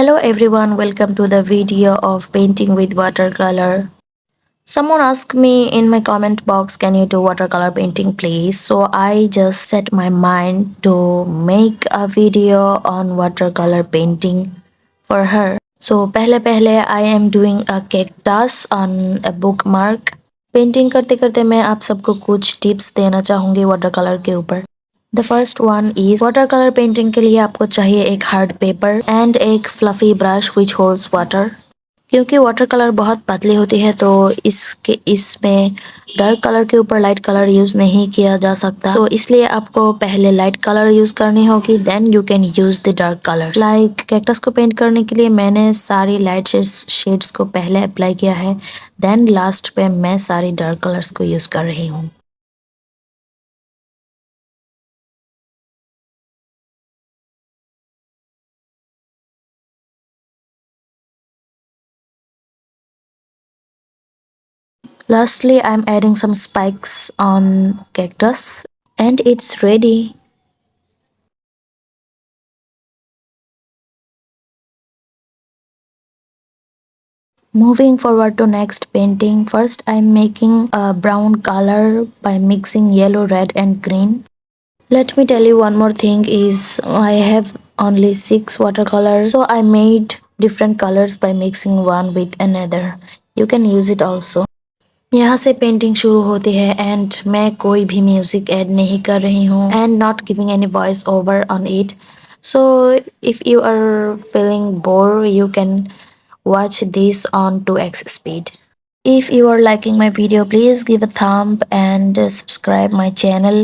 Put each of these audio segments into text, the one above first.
Hello everyone, welcome to the video of painting with watercolor. Someone asked me in my comment box, can you do watercolor painting please? So I just set my mind to make a video on watercolor painting for her. So पहले पहले I am doing a cactus on a bookmark. Painting करते करते मैं आप सबको कुछ tips देना चाहूँगी वाटरकलर के ऊपर. The first one is water colour painting के लिए आपको चाहिए एक हार्ड पेपर एंड एक फ्लफी ब्रश विच होल्ड्स वाटर. क्योंकि वाटर कलर बहुत पतली होती है तो इसमें डार्क कलर के ऊपर लाइट कलर यूज नहीं किया जा सकता. सो इसलिए आपको पहले लाइट कलर यूज करनी होगी, then you can use the dark colour. Like cactus को पेंट करने के लिए मैंने सारी लाइट शेड्स को पहले अप्लाई किया है, देन लास्ट पे मैं सारी डार्क कलर्स को यूज कर रही हूँ. Lastly, I'm adding some spikes on cactus and it's ready. Moving forward to next painting, first I'm making a brown color by mixing yellow, red and green. Let me tell you one more thing is I have only 6 watercolors, so I made different colors by mixing one with another. You can use it also. यहाँ से painting शुरू होती है and मैं कोई भी music add नहीं कर रही हूँ and not giving any voice over on it. So if you are feeling bore you can watch this on 2x speed. If you are liking my video, please give a thumb and subscribe my channel.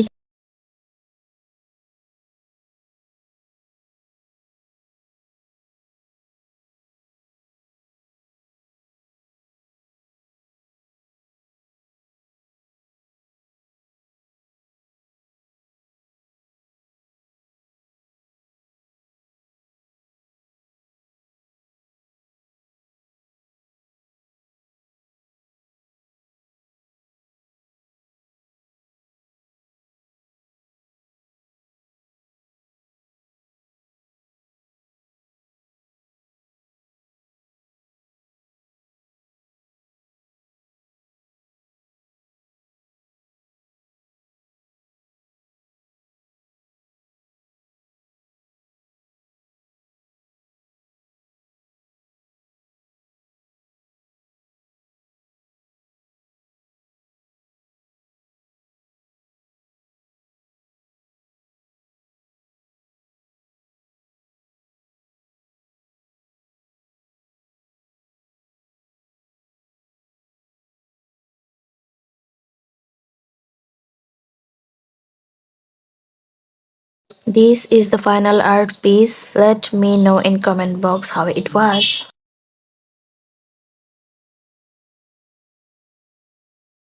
This is the final art piece. Let me know in comment box how it was.